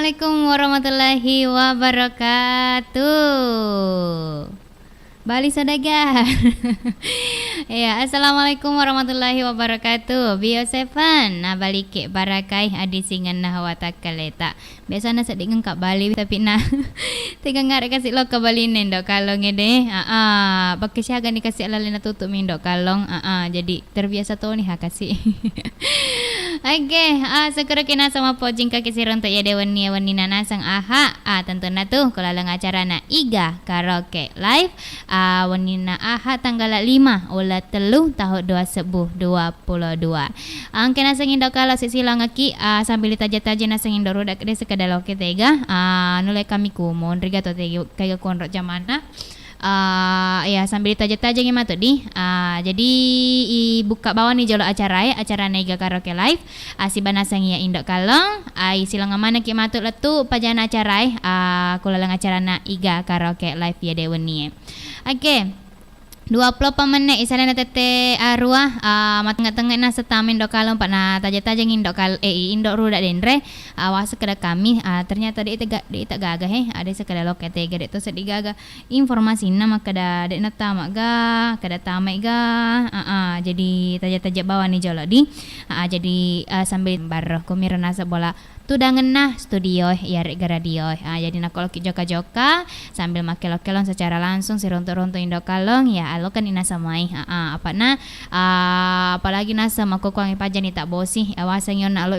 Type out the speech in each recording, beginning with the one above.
Assalamualaikum warahmatullahi wabarakatuh. Bali Saudagar. Ya, Assalamualaikum warahmatullahi wabarakatuh. Bio7, nah balik ke barakai adi singan nah watakal eta. Biasanya sedih ngengkap Bali tapi nah tiga ngarek kasih lo ke Bali nendok kalong deh. Pakai siaga nih kasih alalena tutup mindok kalong. Jadi terbiasa tuh nih kasih. Oke, segera kena sama pojing kaki sirong untuk ya dewani nanasang aha. Tentunya tuh kalau acara na iga karaoke live. Wanina aha tanggal 5 ulah telu tahun 2022. Angke nasangin do kalau sisilang aki sambil taja-taja nasangin do roda kede sekadar oke tega nulai kami kumon riga to tega kayak konro jamana. Ya sambil taja-taja gimana tuh di jadi buka bawah nih jolo acara nega karaoke live si banasang ya indok kalong silang mana ki matut letu pajana acara kulalang acara na iga karaoke live ya deweni. Oke. 20 menit isana tete arwah matengah-tengah na setamin do kalong pak na taja-taja indok indok ruda dendre awas sekeda kami ternyata di ita gaga ada sekeda loket tega itu sedih gaga informasi nama kada dek nata ga kada tamai ga jadi taja-taja bawa nih jolo di jadi sambil baroh kumir nasa bola tudangan nah studio ya radio jadi nak kalau joka-joka sambil makelok-kelong secara langsung si ronto-ronto indok kalong ya alo kan ina samai apalagi nasa makukuang ipajan tak bosi awasang yon alo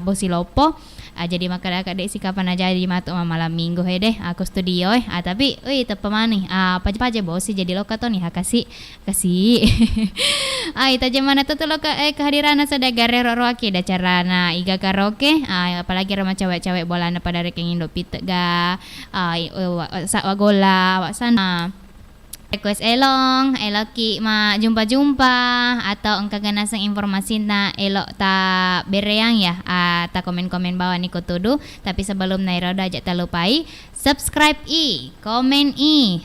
bosi lopo jadi makada kadek si kapan aja di matu malam minggu deh aku studio tapi tepemani paja bosi jadi lo kato nih kasih ita mana tuh lo kehadiran Saudagar roroaki da carana iga karaoke apalagi ramah cewek-cewek bolana pada reking indo pite ga wagola wasana request eloki jumpa atau engka ganasang informasi na elok ta bereang ya ta komen-komen bawah ni kutudu tapi sebelum nairoda aja tak lupai subscribe komen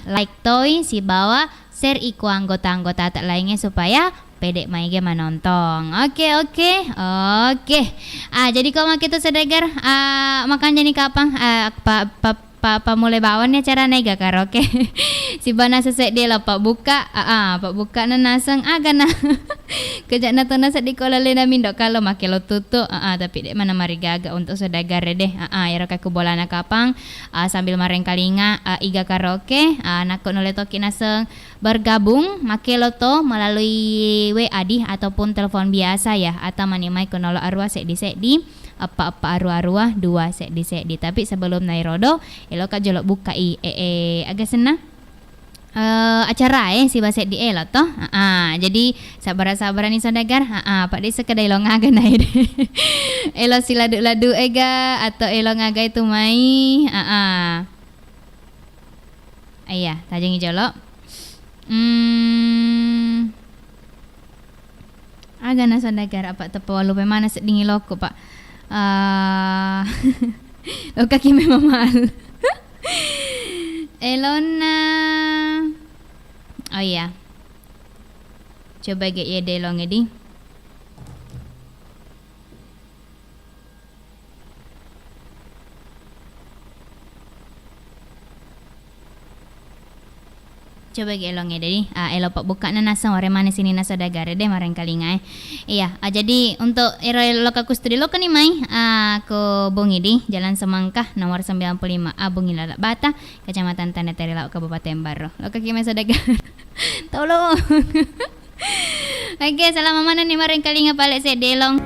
like toy si bawah share ku anggota-anggota tak lainnya supaya pedek maige menonton. Oke. Jadi kalau kita Saudagar makan jadi kapang mulai bawan ya cara nega karaoke. Si bana sesek dia lah pak buka na nasang agana. Kejak na tona di kola lena mindok kalau makelo tutu tapi dek mana mari gaga untuk Saudagar deh. Ya raka bola na kapang sambil mareng kalinga iga karaoke nakon oleh toki naseng bergabung makelo to melalui WA ataupun telepon biasa ya atau manimai konolo arwah sek di apa arwah dua sek di tapi sebelum nairodo elo ka jolok buka agak senang acara si basek di elo toh jadi sabar-sabaran ni Saudagar pak di sekedai elo ngaga naik elo si ladu-ladu ega atau elo ngaga itu mai iya tajengi jolok aga na Saudagar apa tepo lupa mana sedingi loko pak lo kaki memang mahal Elona oh iya coba get ya delong edi coba gelong ya dari elo pak buka na nasa ware mana sini na Saudagar deh mareng kalinga iya jadi untuk ero loka kustudi lo kan mai aku bungi di Jalan Semangkah nomor 95 Bungi Lalak Bata Kecamatan Tanda Teri Laut Kabupaten Baro lo kaki mai Saudagar tolong oke selama mana nih mareng kalinga palek saya delong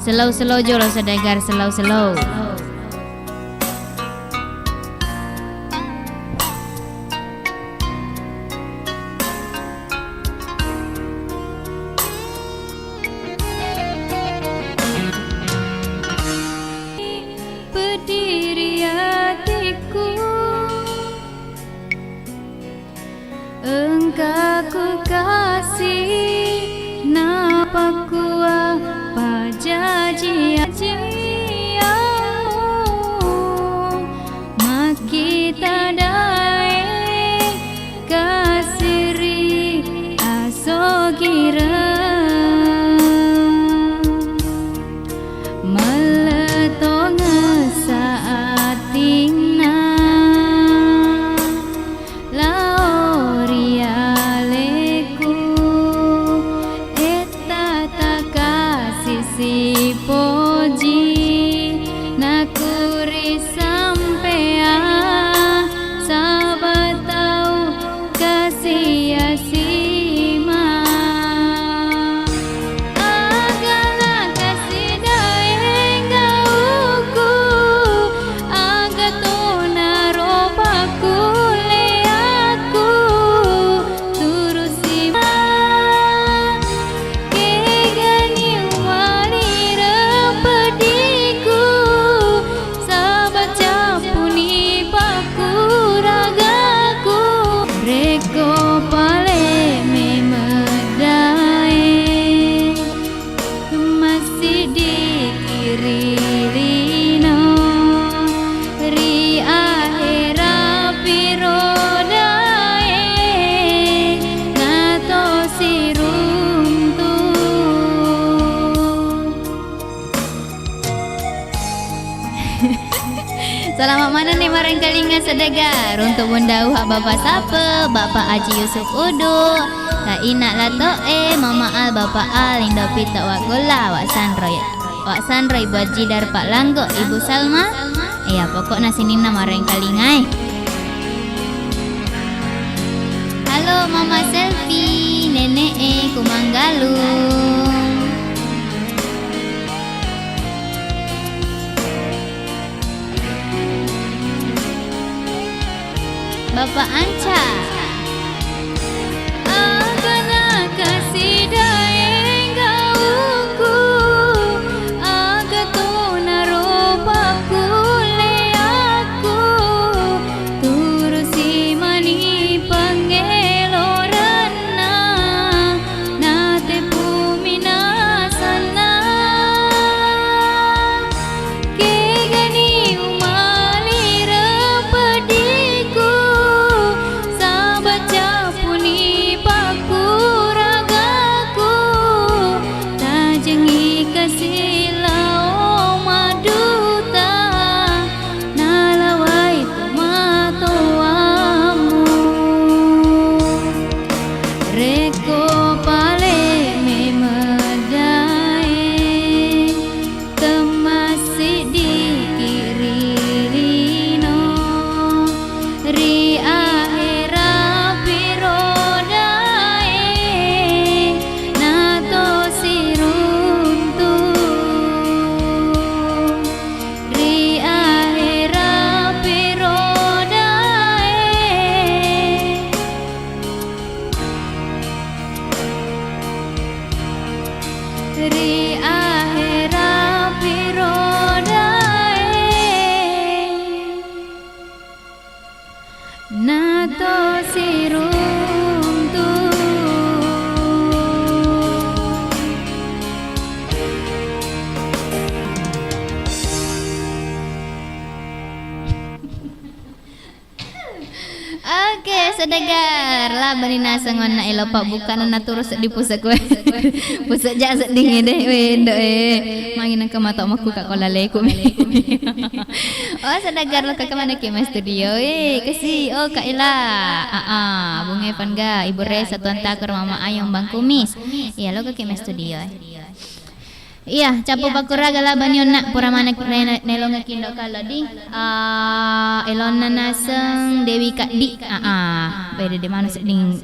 slow jolo Saudagar slow Engkau kasih napa kuah pajajiamu makita dae kasiri asogira mana nih marang kalinga sedegar untuk Bunda Uha Bapak Sapa, Bapak Haji Yusuf Udu, Kak Ina Lato Mama Al, Bapak Al, Indo Pita Wagola, Wak Sandro, Ibu Haji Dar Pak Langgo, Ibu Salma. Ya pokoknya sini nama marang kalingai. Halo Mama Selfie, Nenek Kumanggalung. Bapak Anca. Agana kasih daeng gauku, aga tuna ropaku leaku, turusi mani pangelorana, nate pumina sana, kegani umali repadiku. Capuni paku ragaku, tajengi kasih lao maduta, nalawai tumatoamu. Reko pale memedai, temasi di kiririno, ria Ri ahera pirodae nato siruntu. Oke, sedegar lah benina sengon na elopak bukan na turus di pusat gue. Pusat jak sedingin deh, wendo mangin ke mata maku kak kolale ku. Oh, sedegar lo ke mana ke studio? Kasih oh Kak Ila. Bung Evan ga, Ibu Reza, Tuan Takur, Mama Ayong, Bang Kumis. Iya, lo ke studio. Iya, capo bakura gala banyon nak pura mana nelonga kindo kalau di elona naseng Dewi Kak Di. Beda di mana seding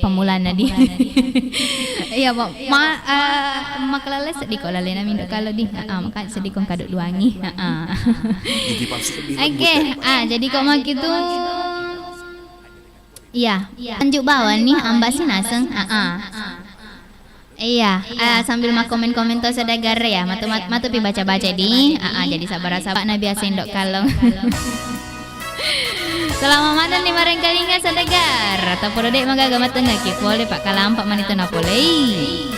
pemulana di. Iya, makalale sedih kalau lena mindo kalau di. Maka sedih kong kaduk duangi. Oke, jadi kok mak itu iya, lanjut bawah nih ambasi naseng. Iya, sambil mak komen-komen tuh sedagar ya, matu pi baca-baca di, jadi sabar-sabar na biasa indok kalong. Selama mana nih mareng kalinga sedagar, atau podo dek magaga matengah boleh pak kalampak manito na boleh.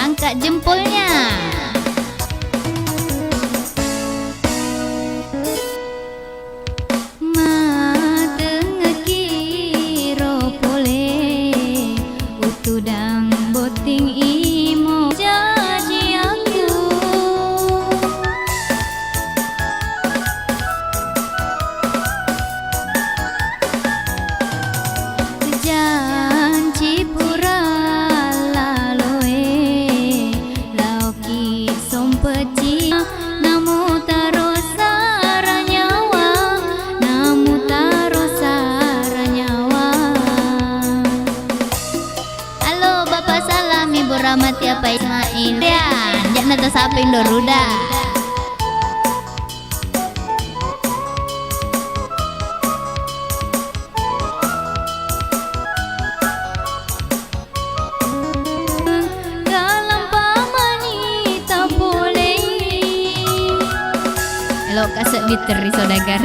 Angkat jempolnya. Tudang boting imo jadi aku, janji pura laloe lauki sompeci namu taro saranyawa, namu taro saranyawa. Ibu Rahmat ya Pak Ismail dan jangan tersaping doruda. Dalam pamani tak boleh. Lo kasih diteri saudagar.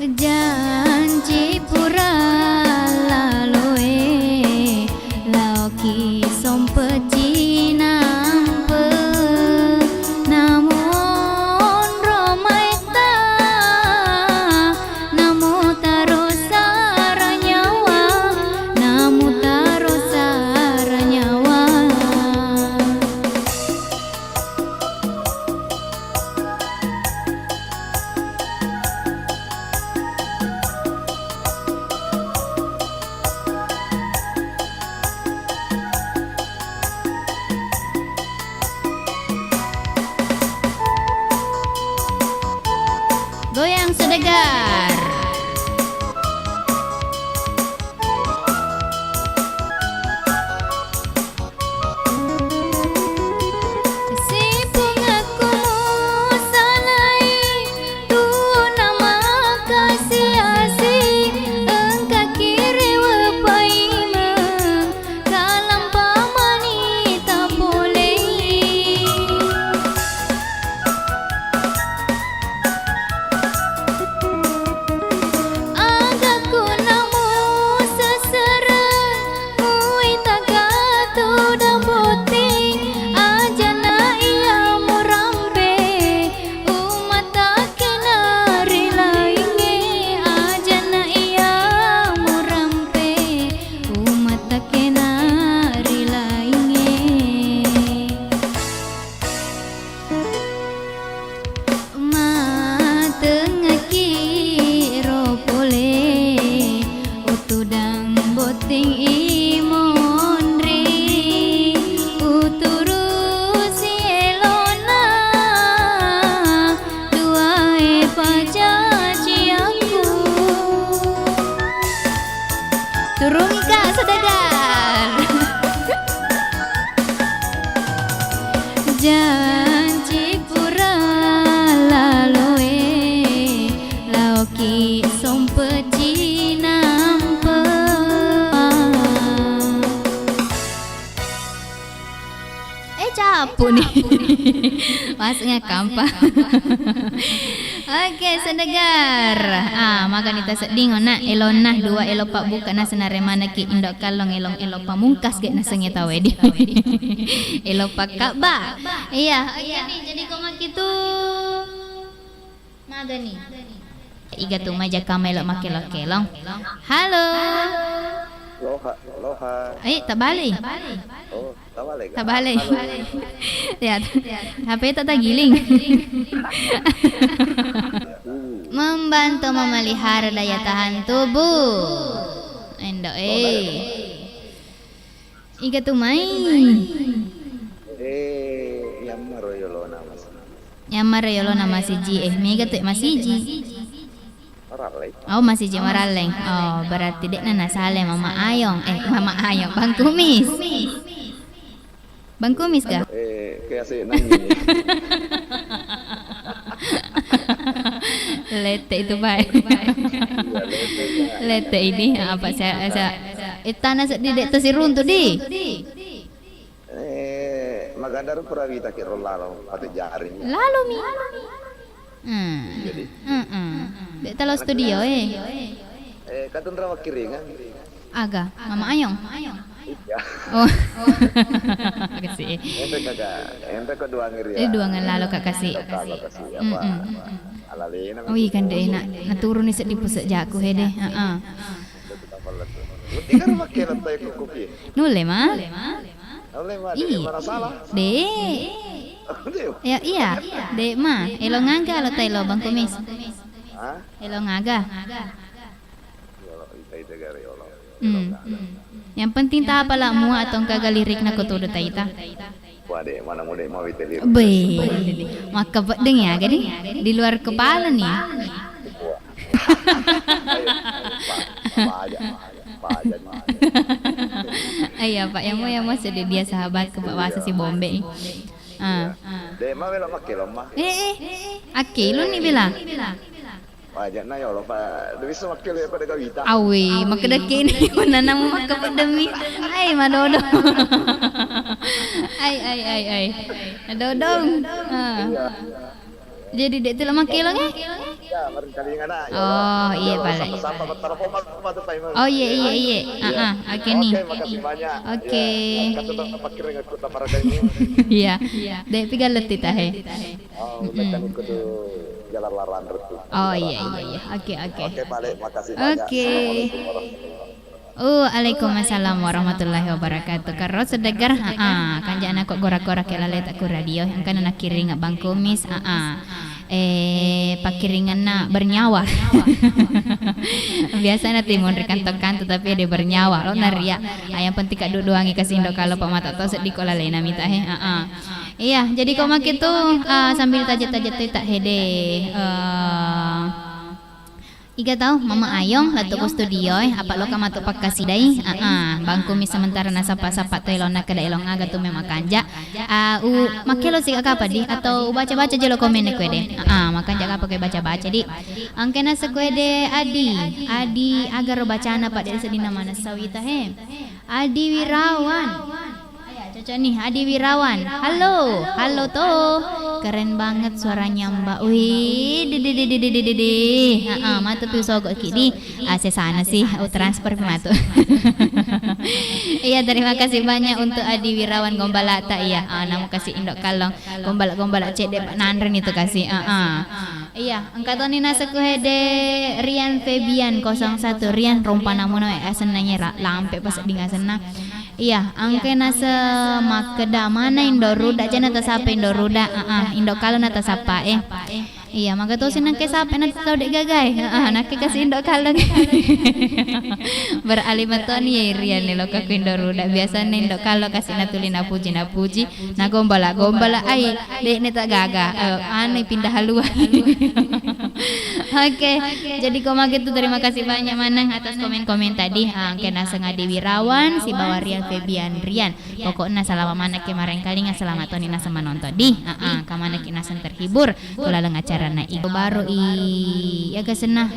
janji pura laloe lauki sompeci nampe namun romaita namu taruh saranyawa namu taruh saranyawa. Goyang sedegar. Si pungaku salai tu nama kasih asih engka kiri wepaime kalam pamani tak boleh. Agaku namu sesera mui tagatu dan boting ajana ia murambe umat tak kenari lainge ajana ia murambe umat tak kenari lainge. Matengah kiro pole utudang boting imondri uturusi elona duae pacaci aku Turun Ika sedegar. janji pura laloe lauki sompeci nampe. Capu nih. Masnya kampa. Oke, sedegar. Maka nita seding ona elonah dua elopak buka na senare mana ki indok kalong elong elopak mungkas ge na sengi tawe di. Elopak Ka'bah. Iya, nih jadi koma gitu. Maga nih. Iga tuh maja kamelok makelok-kelong. Halo. Aloha. Tak balik. Oh, tak balik. Tak balik. Lihat. HP tak giling. Membantu memelihara daya tahan tubuh. Endo Iga tuh main. Yang marayolo nama si Ji. Mega tuh masih Ji. Oh masih Ji Maraleng. Oh berarti dek nana sale Mama Ayong. Mama Ayong. Bang Kumis. Bang Kumis kah? Kayak si nangis. Lete itu baik. Lete ini apa saya tanah sedih tu si runtuh di. Magandar Purawita kiro lalo pati jaring. Lalu mi. Jadi. Dek talo studio Katun rawa kiringan. Aga, Mama Ayong. Iya. Oh. Kasih. Ente kedua ngiri. Duangan lalu kak kasih. Kasih apa? Alalena. Oh iya kan deh nak turun ni sedih pusat jaku deh. Tinggal makin lantai kukuki. Nule mah. Nule mah. Iya. Mana salah? Dek. Ya iya. Dek mah. Elo ngaga lo tayo Bang Kumis. Hah? Elo ngaga. Ita gari Allah. Yang penting tak apalah mua atau kagalirik na kutudo taita. Wade mana muda mau itelir. Be. Maka bedeng ya gadi di luar kepala nih. Iya Pak, yang mau sedih dia sahabat ke bahasa si Bombe. Dek mah bela make lomah. Aki lu nih bilang. Wajah na ya Allah Pak. Dewi semakin ya pada kawita. Awi, makedeki ini menanam maka pandemi. Ay, madodo. Ay. Dodong. Jadi dek tu lama kilo ke? Ya, mari kali ngana. Oh, iya pala. Sampai bentar apa tu Pak Imam. Oh iya. Oke nih. Oke, makasih banyak. Oke. Kata tak pakir dengan kota Parakai ini. Iya. Dek pigalet tita he. Oh, mereka ikut jalan laran itu. Oh iya. Oke. Oke, balik. Makasih banyak. Oke. Assalamualaikum warahmatullahi Waalaikumsalam warahmatullahi wabarakatuh. Karo sedegar kan jana kok gora-gora ke lalet aku radio yang kan anak kiring bang kumis pakiringan na bernyawa. Biasanya timun rekan tokan tetapi ada bernyawa lo naria. Yang penting kak duangi kasih indok kalau pak mata to sedih kok lalena mita he. Iya, jadi kok mak itu sambil tajat-tajat tak hede Iga tahu Mama Ayong latu ke studio apa lo kama tu pakasi dai bangku mi sementara nasa sapa tu elona kada elong aga tu memang kanja makelo sih apa di atau baca-baca jelo komen kue deh makan jaga pakai baca-baca di angkena sekue de Adi agar bacaan apa dari sedina mana sawita he Adi Wirawan cocok nih Adi Wirawan. Halo toh. Keren banget suaranya Mbak. Wih, matu piu sogok kidi. Sana sih, transfer matu. Iya, terima kasih banyak untuk Adi Wirawan Gombalata iya. Namu kasih indok kalong gombala cek Pak Nandren itu kasih. Iya, angkatan ini nasa kuhede Rian Febian 01 Rian rompana mono senanya lampe pas dingasena. Iya, angke nasa makeda mana Indoruda jana tasapa Indoruda Indo kalau nata sapa Iya, maka tuh sinang ke sapa nata tau dek gagai nak kasih Indo kalau beralih matuan ya Rian nih lo kaku Indoruda biasa nih Indo kalau kasih natulina puji na gombala ai dek neta gaga aneh pindah haluan. Oke, jadi koma gitu terima kasih banyak Manang atas komen-komen tadi. Kena Sengadi Wirawan si bawa Rian Febian Rian. Pokoknya selama mana kemarin kali nggak selamat Toni nasa menonton di. Kamana kita terhibur. Kula leng acara na ibu baru agak senah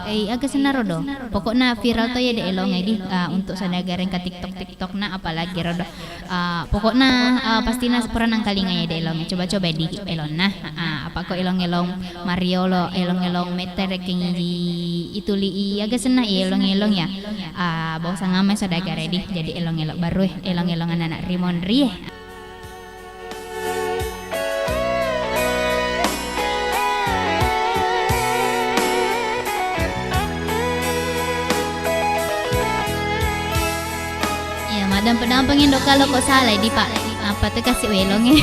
agak senah rodo. Pokoknya viral tuh ya de elong di untuk sadagaran ke TikTok na apalagi rodo. Pokoknya pasti nas peran kali ya de elong. Coba-coba di elong nah. Apa kok elong Mariolo elong meter keng itu li agak senah elong ya bawa sangama sadagara di jadi elong baru elong anak Rimon Rie. Ya madam pendampingin dok kalau kok salah di pak apa tuh kasih elongnya.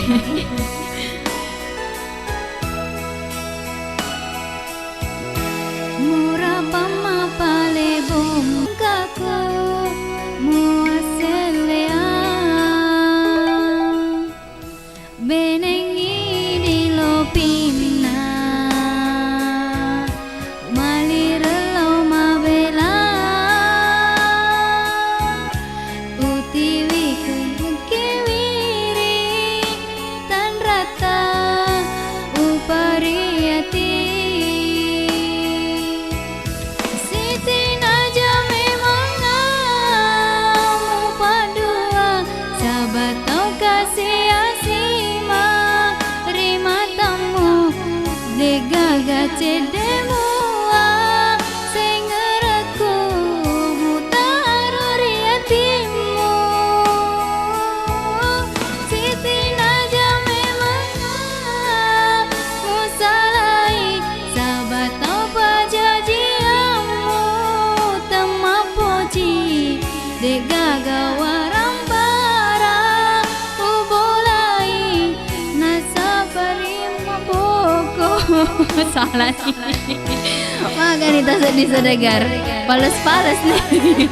Salah sih. Makan itu sedih sedegar. Pales nih.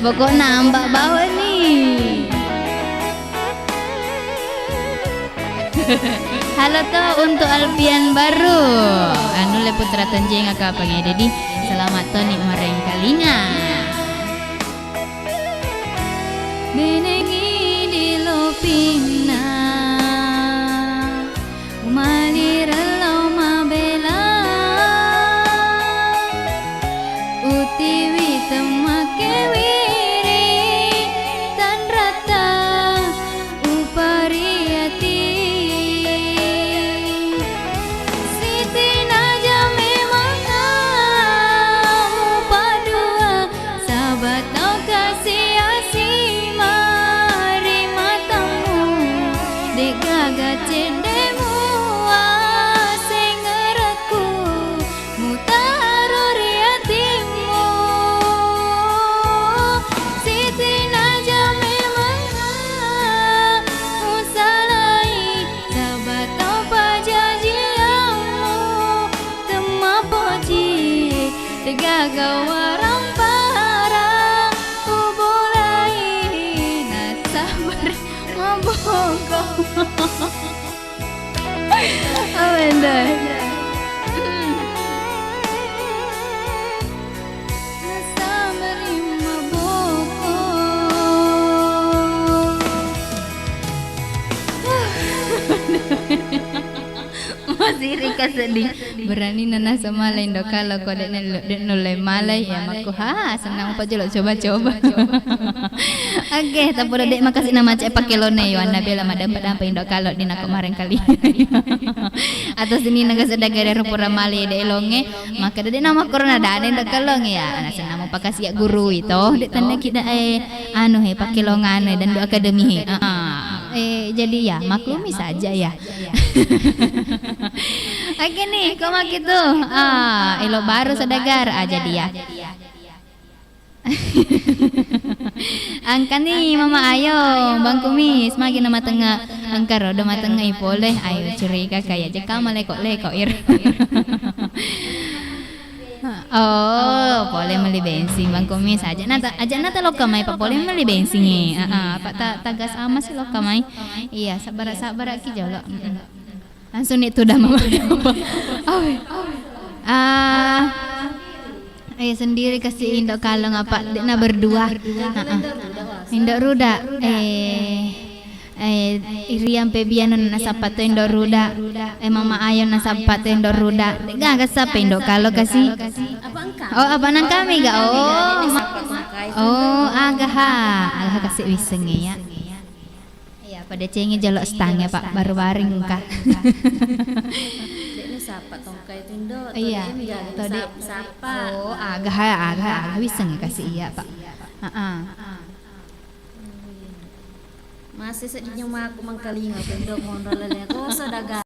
Pokok nambah bawa nih. Halo tuh untuk Alfian baru. Anu le putra tenjeng apa pengede di. Selamat Toni mereng kalinya. Benengi di lopina. Dega kau orang parang Kubulai nasabar Maboko Amenda Nasabar maboko Masih Rika sedih. Berani nana sama lain dok kalau kau dek nolai malai ya maku senang apa jelok coba. Oke, tapi udah dek makasih nama cek pakai lone yo anda bela mada pada apa indok kalau di nak kemarin kali. Atau sini naga sedang dari rupura mali dek longe maka dek nama corona ada indok kalau ya. Anak senang mau pakai siak guru itu dek tanda kita pakai longan dan do akademi jadi ya maklumi saja ya. Oke nih, kok mak gitu. Elo baru sedagar aja dia. Angka nih mama ayo Bang Kumis makin nama tengah angka roda mah tengah boleh ayo cerita kayak jeka malekok ir. Oh, boleh beli bensin Bang Kumis aja nata lo kamai pak boleh beli bensin pak tagas ama sih lo kamai. Iya, sabar ki jolo. Langsung itu dah mama. Sendiri kasih indok kalong apa na berdua. Indok ruda. Iriam pebiano na sapato indok ruda. Mama ayon na sapato indok ruda. Gak kasap indok kalau kasih. Oh, apa nang kami ga? Agak kasih wisenge ya. Pada cengi jalok stangnya pak baru baring kah. Ini sapa tongkai tindo. Iya. Tadi sapa. Oh agak wiseng kasih iya pak. Masih sedihnya aku mangkalinga tindo mondol lele ko sadaga.